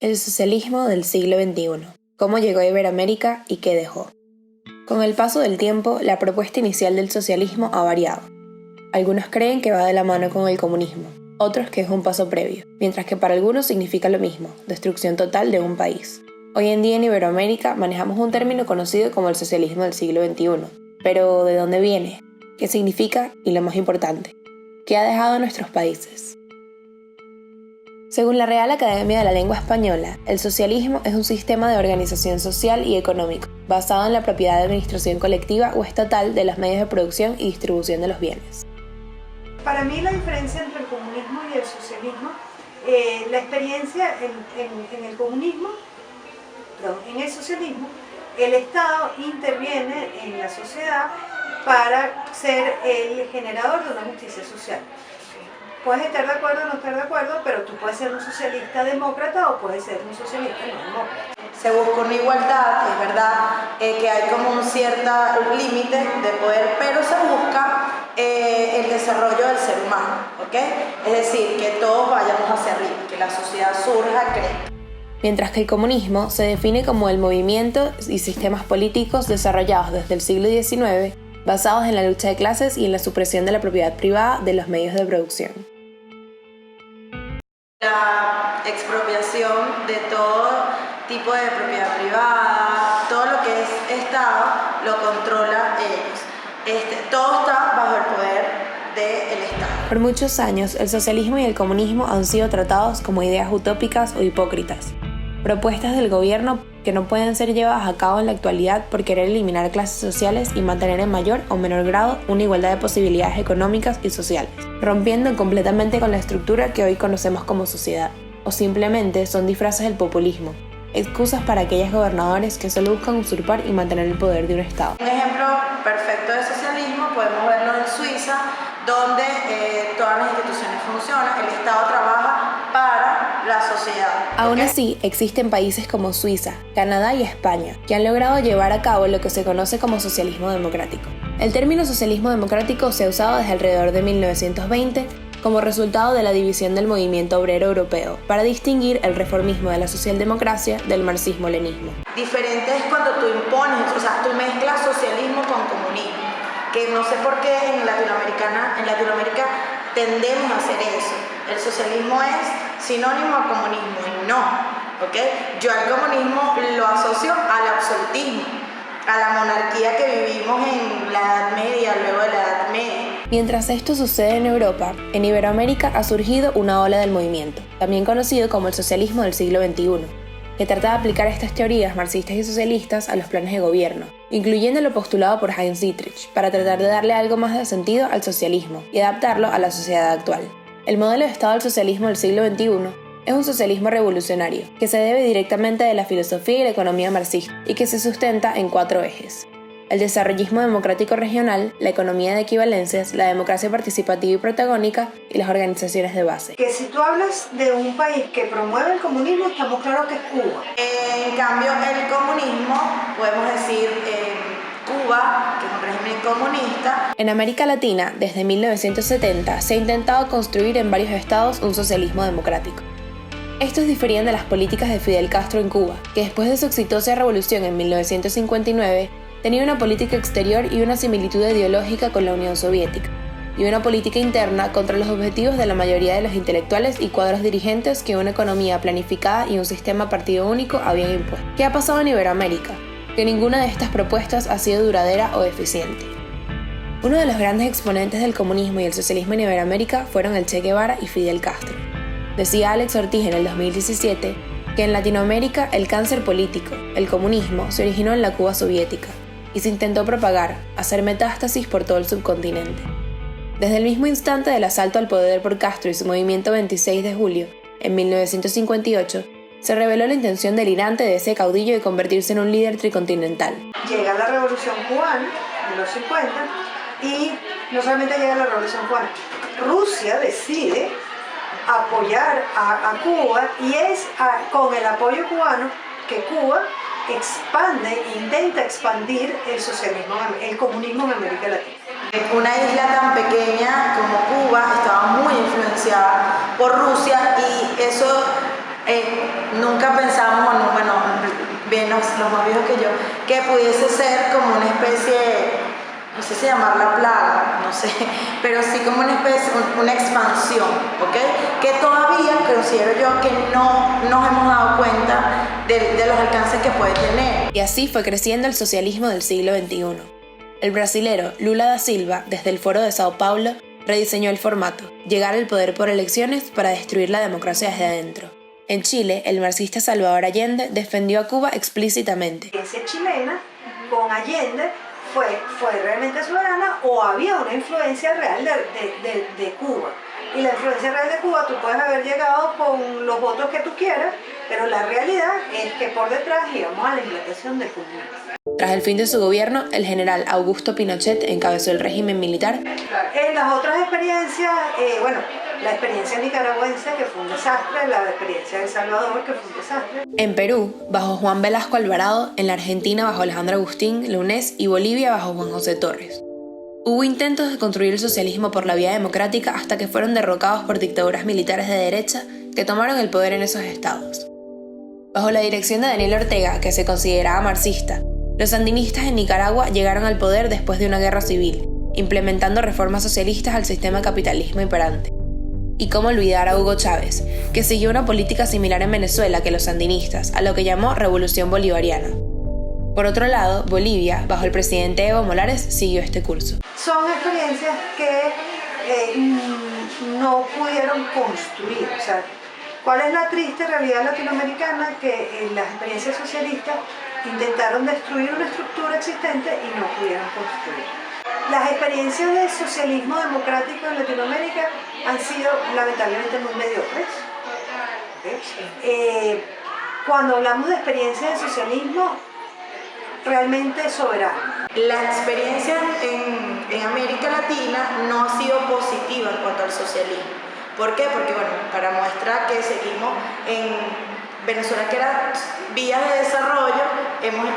El socialismo del siglo XXI. ¿Cómo llegó a Iberoamérica y qué dejó? Con el paso del tiempo, la propuesta inicial del socialismo ha variado. Algunos creen que va de la mano con el comunismo, otros que es un paso previo, mientras que para algunos significa lo mismo, destrucción total de un país. Hoy en día en Iberoamérica manejamos un término conocido como el socialismo del siglo XXI. Pero, ¿de dónde viene? ¿Qué significa? Y lo más importante, ¿qué ha dejado a nuestros países? Según la Real Academia de la Lengua Española, el socialismo es un sistema de organización social y económico, basado en la propiedad de administración colectiva o estatal de los medios de producción y distribución de los bienes. Para mí la diferencia entre el comunismo y el socialismo, la experiencia en el comunismo, en el socialismo, el Estado interviene en la sociedad para ser el generador de una justicia social. Puedes estar de acuerdo o no estar de acuerdo, pero tú puedes ser un socialista demócrata o puedes ser un socialista no demócrata. Se busca una igualdad, es verdad que hay como un cierto límite de poder, pero se busca el desarrollo del ser humano, ¿ok? Es decir, que todos vayamos hacia arriba, que la sociedad surja, crezca. Mientras que el comunismo se define como el movimiento y sistemas políticos desarrollados desde el siglo XIX, basados en la lucha de clases y en la supresión de la propiedad privada de los medios de producción. La expropiación de todo tipo de propiedad privada, todo lo que es Estado, lo controla ellos. Todo está bajo el poder del Estado. Por muchos años, el socialismo y el comunismo han sido tratados como ideas utópicas o hipócritas, propuestas del gobierno que no pueden ser llevadas a cabo en la actualidad por querer eliminar clases sociales y mantener en mayor o menor grado una igualdad de posibilidades económicas y sociales, rompiendo completamente con la estructura que hoy conocemos como sociedad, o simplemente son disfraces del populismo, excusas para aquellos gobernadores que solo buscan usurpar y mantener el poder de un Estado. Un ejemplo perfecto de socialismo podemos verlo en Suiza, donde todas las instituciones funcionan, el Estado trabaja para la sociedad. Aún así, existen países como Suiza, Canadá y España, que han logrado llevar a cabo lo que se conoce como socialismo democrático. El término socialismo democrático se ha usado desde alrededor de 1920 como resultado de la división del movimiento obrero europeo, para distinguir el reformismo de la socialdemocracia del marxismo-lenismo. Diferente es cuando tú impones, o sea, tú mezclas socialismo con comunismo, que no sé por qué en Latinoamérica tendemos a hacer eso. El socialismo es sinónimo a comunismo y no, ¿ok? Yo al comunismo lo asocio al absolutismo, a la monarquía que vivimos en la Edad Media, luego de la Edad Media. Mientras esto sucede en Europa, en Iberoamérica ha surgido una ola del movimiento, también conocido como el socialismo del siglo XXI, que trata de aplicar estas teorías marxistas y socialistas a los planes de gobierno, incluyendo lo postulado por Heinz Dietrich, para tratar de darle algo más de sentido al socialismo y adaptarlo a la sociedad actual. El modelo de Estado del socialismo del siglo XXI es un socialismo revolucionario, que se debe directamente de la filosofía y la economía marxista, y que se sustenta en 4 ejes: el desarrollismo democrático regional, la economía de equivalencias, la democracia participativa y protagónica y las organizaciones de base. Que si tú hablas de un país que promueve el comunismo, estamos claros que es Cuba. En cambio, el comunismo, podemos decir Cuba, que es un régimen comunista. En América Latina, desde 1970, se ha intentado construir en varios estados un socialismo democrático. Estos diferían de las políticas de Fidel Castro en Cuba, que después de su exitosa revolución en 1959, tenía una política exterior y una similitud ideológica con la Unión Soviética, y una política interna contra los objetivos de la mayoría de los intelectuales y cuadros dirigentes que una economía planificada y un sistema partido único habían impuesto. ¿Qué ha pasado en Iberoamérica? Que ninguna de estas propuestas ha sido duradera o eficiente. Uno de los grandes exponentes del comunismo y el socialismo en Iberoamérica fueron el Che Guevara y Fidel Castro. Decía Alex Ortiz en el 2017 que en Latinoamérica el cáncer político, el comunismo, se originó en la Cuba soviética y se intentó propagar, hacer metástasis por todo el subcontinente. Desde el mismo instante del asalto al poder por Castro y su movimiento 26 de julio, en 1958, se reveló la intención delirante de ese caudillo de convertirse en un líder tricontinental. Llega la Revolución Cubana en los 50 y no solamente llega la Revolución Cubana, Rusia decide apoyar a Cuba y es con el apoyo cubano que Cuba intenta expandir el socialismo, el comunismo en América Latina. Una isla tan pequeña como Cuba estaba muy influenciada por Rusia y eso nunca pensamos, o no, bueno, bien los más viejos que yo, que pudiese ser como una especie, no sé si llamarla plaga, no sé, pero sí como una especie, una expansión, ¿ok? Que todavía considero yo que no nos hemos dado cuenta de los alcances que puede tener. Y así fue creciendo el socialismo del siglo XXI. El brasilero Lula da Silva, desde el Foro de Sao Paulo, rediseñó el formato, llegar al poder por elecciones para destruir la democracia desde adentro. En Chile, el marxista Salvador Allende defendió a Cuba explícitamente. La experiencia chilena con Allende fue realmente soberana, o había una influencia real de Cuba. Y la influencia real de Cuba, tú puedes haber llegado con los votos que tú quieras, pero la realidad es que por detrás íbamos a la implantación del comunismo. Tras el fin de su gobierno, el general Augusto Pinochet encabezó el régimen militar. En las otras experiencias, la experiencia nicaragüense, que fue un desastre, la experiencia de El Salvador, que fue un desastre. En Perú, bajo Juan Velasco Alvarado, en la Argentina bajo Alejandro Agustín Launés y Bolivia bajo Juan José Torres. Hubo intentos de construir el socialismo por la vía democrática hasta que fueron derrocados por dictaduras militares de derecha que tomaron el poder en esos estados. Bajo la dirección de Daniel Ortega, que se consideraba marxista, los sandinistas en Nicaragua llegaron al poder después de una guerra civil, implementando reformas socialistas al sistema capitalismo imperante. Y cómo olvidar a Hugo Chávez, que siguió una política similar en Venezuela que los sandinistas, a lo que llamó Revolución Bolivariana. Por otro lado, Bolivia, bajo el presidente Evo Morales, siguió este curso. Son experiencias que no pudieron construir. O sea, ¿cuál es la triste realidad latinoamericana? Que las experiencias socialistas intentaron destruir una estructura existente y no pudieron construir. Las experiencias de socialismo democrático en Latinoamérica han sido lamentablemente muy mediocres. ¿Okay? Cuando hablamos de experiencias de socialismo realmente soberano. La experiencia en América Latina no ha sido positiva en cuanto al socialismo. ¿Por qué? Porque, para muestra que seguimos en Venezuela, que era vías de desarrollo,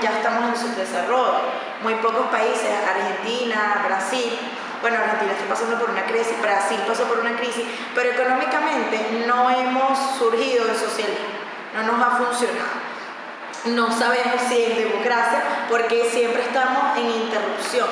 ya estamos en subdesarrollo. Muy pocos países, Argentina, Brasil, Argentina está pasando por una crisis, Brasil pasó por una crisis, pero económicamente no hemos surgido del socialismo, no nos ha funcionado. No sabemos si es democracia, porque siempre estamos en interrupción.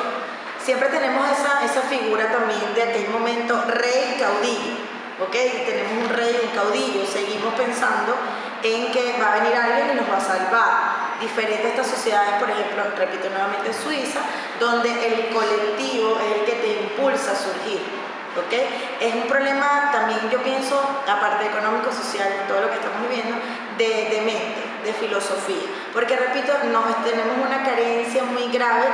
Siempre tenemos esa figura también de aquel momento rey caudillo, ¿ok? Tenemos un rey y un caudillo, seguimos pensando en que va a venir alguien y nos va a salvar. Diferente a estas sociedades, por ejemplo, repito nuevamente, Suiza, donde el colectivo es el que te impulsa a surgir, ¿ok? Es un problema también, yo pienso, aparte económico, social, todo lo que estamos viviendo, de mente, de filosofía, porque repito, tenemos una carencia muy grave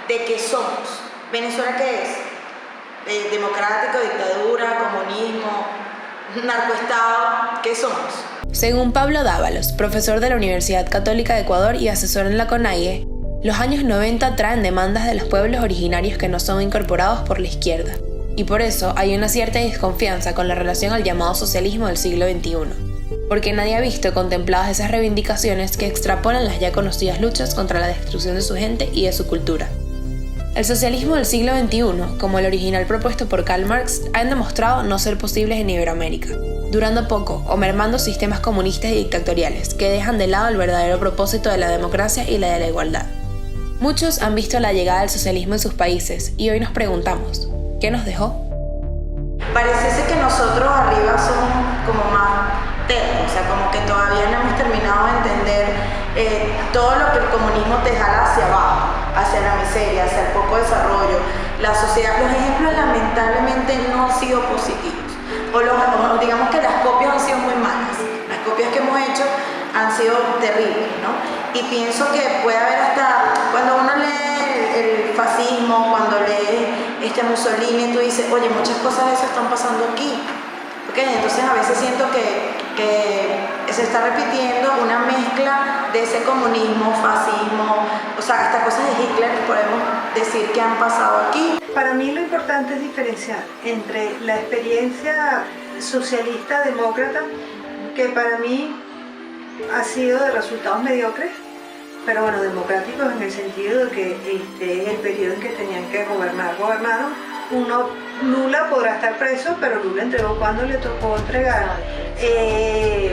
de qué somos. ¿Venezuela qué es? Democrático, dictadura, comunismo, narcoestado, ¿qué somos? Según Pablo Dávalos, profesor de la Universidad Católica de Ecuador y asesor en la CONAIE, los años 90 traen demandas de los pueblos originarios que no son incorporados por la izquierda, y por eso hay una cierta desconfianza con la relación al llamado socialismo del siglo XXI. Porque nadie ha visto contempladas esas reivindicaciones que extrapolan las ya conocidas luchas contra la destrucción de su gente y de su cultura. El socialismo del siglo XXI, como el original propuesto por Karl Marx, han demostrado no ser posibles en Iberoamérica, durando poco o mermando sistemas comunistas y dictatoriales que dejan de lado el verdadero propósito de la democracia y la de la igualdad. Muchos han visto la llegada del socialismo en sus países y hoy nos preguntamos, ¿qué nos dejó? Parece que nosotros arriba somos como más tercos, o sea, como que todavía no hemos terminado de entender todo lo que el comunismo te jala hacia abajo, hacia la miseria, hacia el poco desarrollo. La sociedad, los ejemplos lamentablemente no han sido positivos, o digamos que las copias han sido muy malas, las copias que hemos hecho han sido terribles, ¿no? Y pienso que puede haber hasta, cuando uno lee el fascismo, cuando lee Mussolini, tú dices, oye, muchas cosas de eso están pasando aquí. ¿Okay? Entonces a veces siento que se está repitiendo una mezcla de ese comunismo, fascismo, o sea, hasta cosas de Hitler podemos decir que han pasado aquí. Para mí lo importante es diferenciar entre la experiencia socialista demócrata, que para mí ha sido de resultados mediocres, pero democráticos en el sentido de que el periodo en que tenían que gobernaron. Lula podrá estar preso, pero Lula entregó cuando le tocó entregar.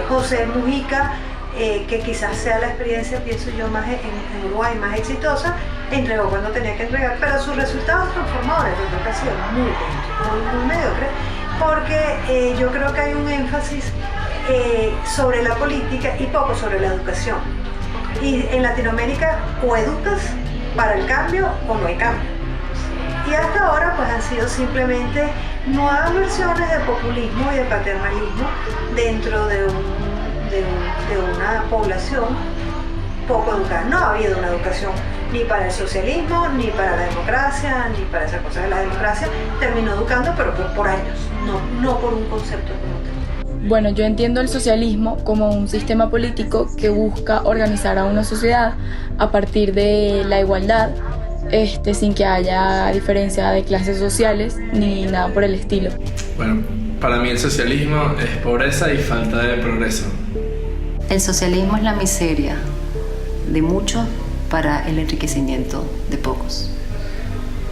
José Mujica que quizás sea la experiencia, pienso yo, más en Uruguay más exitosa, entregó cuando tenía que entregar, pero sus resultados transformadores yo creo que ha sido muy mediocre, porque yo creo que hay un énfasis sobre la política y poco sobre la educación. Y en Latinoamérica o educas para el cambio o no hay cambio. Y hasta ahora pues han sido simplemente nuevas versiones de populismo y de paternalismo dentro de una población poco educada. No ha habido una educación ni para el socialismo, ni para la democracia, ni para esas cosas. La democracia terminó educando, pero por años, no por un concepto como tal. Bueno, yo entiendo el socialismo como un sistema político que busca organizar a una sociedad a partir de la igualdad, sin que haya diferencia de clases sociales ni nada por el estilo. Bueno, para mí el socialismo es pobreza y falta de progreso. El socialismo es la miseria de muchos para el enriquecimiento de pocos.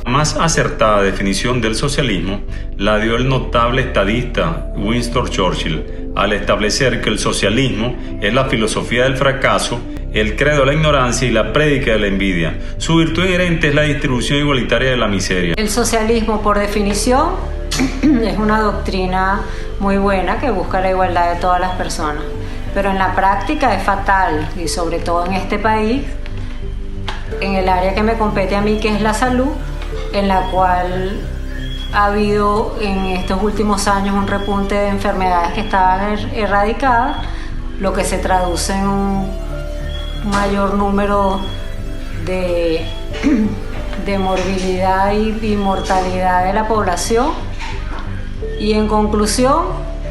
La más acertada definición del socialismo la dio el notable estadista Winston Churchill al establecer que el socialismo es la filosofía del fracaso, el credo de la ignorancia y la prédica de la envidia. Su virtud inherente es la distribución igualitaria de la miseria. El socialismo, por definición, es una doctrina muy buena que busca la igualdad de todas las personas, pero en la práctica es fatal, y sobre todo en este país, en el área que me compete a mí, que es la salud, en la cual ha habido en estos últimos años un repunte de enfermedades que estaban erradicadas, lo que se traduce en un mayor número de morbilidad y mortalidad de la población, y en conclusión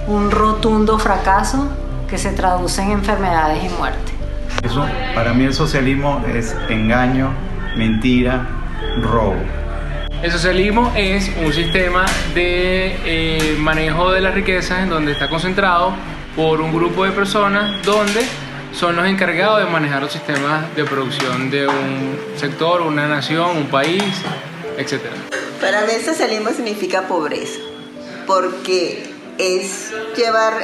un rotundo fracaso que se traduce en enfermedades y muerte. Eso, para mí el socialismo es engaño, mentira, robo. El socialismo es un sistema de manejo de las riquezas en donde está concentrado por un grupo de personas donde son los encargados de manejar los sistemas de producción de un sector, una nación, un país, etc. Para mí el socialismo significa pobreza, porque es llevar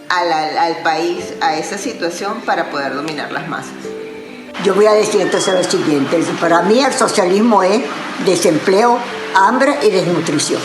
al país a esa situación para poder dominar las masas. Yo voy a decir entonces lo siguiente: para mí el socialismo es desempleo, hambre y desnutrición.